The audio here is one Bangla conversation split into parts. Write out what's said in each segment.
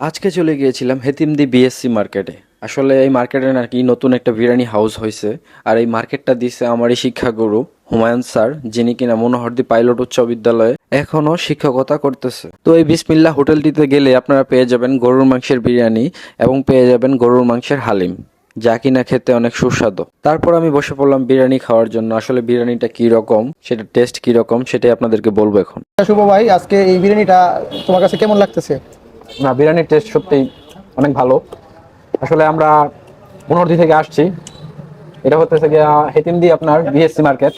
আজকে চলে গিয়েছিলাম হেতিমদি বিএসসি মার্কেটে। আসলে এই মার্কেটে নাকি নতুন একটা বিরিয়ানি হাউস হয়েছে। আর এই মার্কেটটা দিছে আমারই শিক্ষাগুরু হুমায়ুন স্যার, যিনি কিনা মনোহরদী পাইলট উচ্চ বিদ্যালয়ে এখনো শিক্ষকতা করতেছে। তো এই বিসমিল্লাহ হোটেলটিতে গেলে আপনারা পেয়ে যাবেন গরুর মাংসের বিরিয়ানি এবং পেয়ে যাবেন গরুর মাংসের হালিম, যা কিনা খেতে অনেক সুস্বাদু। তারপর আমি বসে পড়লাম বিরিয়ানি খাওয়ার জন্য। আসলে বিরিয়ানিটা কি রকম, সেটা টেস্ট কি রকম, সেটাই আপনাদেরকে বলবো এখন। শুভ ভাই, আজকে এই বিরিয়ানিটা তোমার কাছে কেমন লাগতেছে? না, বিরিয়ানির টেস্ট সত্যিই অনেক ভালো। আসলে আমরা মনোহরদী থেকে আসছি। এটা হচ্ছে গিয়া হেতিমদি আপনার বিএসসি মার্কেট।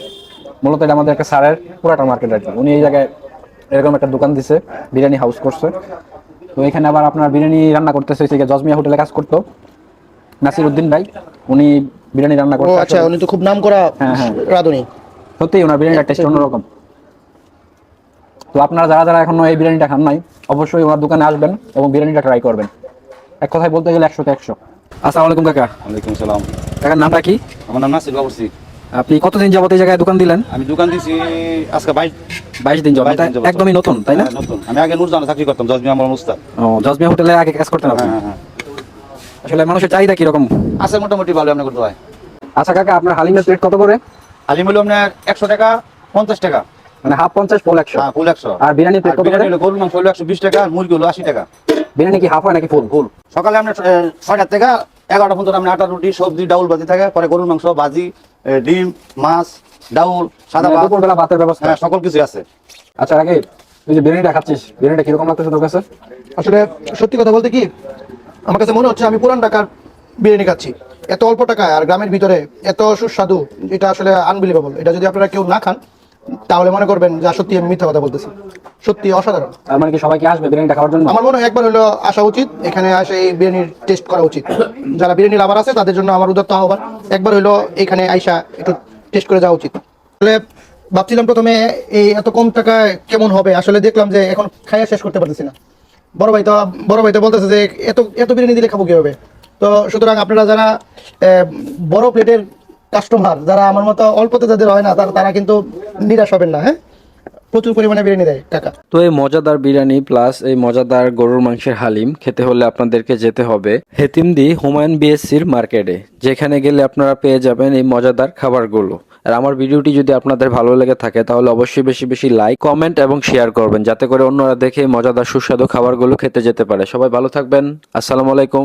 মূলত এটা আমাদের একটা স্যারের পুরাটা মার্কেট আর কি। উনি এই জায়গায় এরকম একটা দোকান দিছে, বিরিয়ানি হাউস করছে। তো এখানে আবার আপনার বিরিয়ানি রান্না করতেছে হচ্ছে গিয়া জজমিয়া হোটেলে কাজ করতো নাসির উদ্দিন ভাই। উনি বিরিয়ানি রান্না ও করতে আচ্ছা, উনি তো খুব নাম করা হ্যাঁ। রাঁধুনি। সত্যি ওনার বিরিয়ানির টেস্ট অন্যরকম। তো আপনারা যারা যারা এখনো এই বিরিয়ানিটা খান নাই, অবশ্যই ওনার দোকানে আসবেন এবং বিরিয়ানিটা ট্রাই করবেন। এক কথায় বলতে গেলে 100তে 100। আসসালামু আলাইকুম কাকা। ওয়ালাইকুম সালাম। কাকার নামটা কি? আমার নাম নাসির বাবুর্চি। আপনি কতদিন যাবত এই জায়গায় দোকান দিলেন? আমি দোকান দিছি আজকে 22 দিন যাবত। একদমই নতুন, তাই না? হ্যাঁ, নতুন। আমি আগে নূরজাহানে চাকরি করতাম, জজমিয়া আমার মুস্তাদ। ও, জজমিয়া হোটেলে আগে কাজ করতেন আপনি? হ্যাঁ। আসলে মানুষের চাহিদা কিরকম? আছে মোটামুটি ভালো আপনার করতে হয়। আচ্ছা কাকা, আপনার হালিমের প্লেট কত করে? হালিম হলো আপনার 100 টাকা, 50 টাকা। মানে হাফ 50, ফুল 100। হ্যাঁ, ফুল 100। আর বিরিয়ানির প্লেট আর কত করে? বিরিয়ানি হলো গরুর মাংস হলো 120 টাকা, আর মুরগি হলো 80 টাকা। বিরিয়ানি কি হাফ হয় নাকি ফুল? ফুল। সকালে আপনার 6টা থেকে 11টা পর্যন্ত আপনার আটা রুটি, সবজি, ডাউল ভাজি থাকে। পরে গরুর মাংস, ভাজি, ডিম, মাছ, ডাউল, সাদা মানে ভাত। দুপুরবেলা ভাতের ব্যবস্থা? হ্যাঁ, সকল কিছু আছে। আচ্ছা আগে তুই যে বিরিয়ানিটা খাচ্ছিস, বিরিয়ানিটা কিরকম লাগতেছে তোর কাছে? আসলে সত্যি কথা বলতে কি, আমার কাছে মনে হচ্ছে আমি পুরান ঢাকার বিরিয়ানি খাচ্ছি। এত অল্প টাকায় আর গ্রামের ভিতরে এত সুস্বাদু, এটা আসলে আনবিলিভেবল। এটা যদি আপনারা কেউ না খান তাহলে মনে করবেন যে সত্যি আমি মিথ্যা কথা বলতেছি। সত্যি অসাধারণ। তার মানে কি সবাই কি আসবে বিরিয়ানিটা খাওয়ার জন্য? আমার মনে হয় একবার হলো আসা উচিত, এখানে আসে এই বিরিয়ানির টেস্ট করা উচিত। যারা বিরিয়ানি লাভার আছে তাদের জন্য আমার উদাত্ত আহ্বান, একবার হলো এখানে আইসা একটু টেস্ট করে যাওয়া উচিত। আসলে ভাবছিলাম প্রথমে এই এত কম টাকায় কেমন হবে, আসলে দেখলাম যে এখন খাইয়া শেষ করতে পারতেছি না। বড় ভাই তো বলতেছে যে এত এত বিরিয়ানি দিলে খাবো কিভাবে। তো সুতরাং আপনারা যারা বড় প্লেটের কাস্টমার, যারা আমার মতো অল্পতে যাদের হয় না, তারা কিন্তু নিরাশ হবেন না। হ্যাঁ, প্রচুর পরিমাণে বিরিয়ানি দেয় কাকা। তো এই মজাদার বিরিয়ানি প্লাস এই মজাদার গরুর মাংসের হালিম খেতে হলে আপনাদেরকে যেতে হবে হেতিমদি হুমায়ুন বিএসসির মার্কেটে, যেখানে গেলে আপনারা পেয়ে যাবেন এই মজাদার খাবারগুলো। আর আমার ভিডিওটি যদি আপনাদের ভালো লেগে থাকে তাহলে অবশ্যই বেশি বেশি লাইক, কমেন্ট এবং শেয়ার করবেন, যাতে করে অন্যরা দেখে এই মজাদার সুস্বাদু খাবারগুলো খেতে যেতে পারে। সবাই ভালো থাকবেন। আসসালামু আলাইকুম।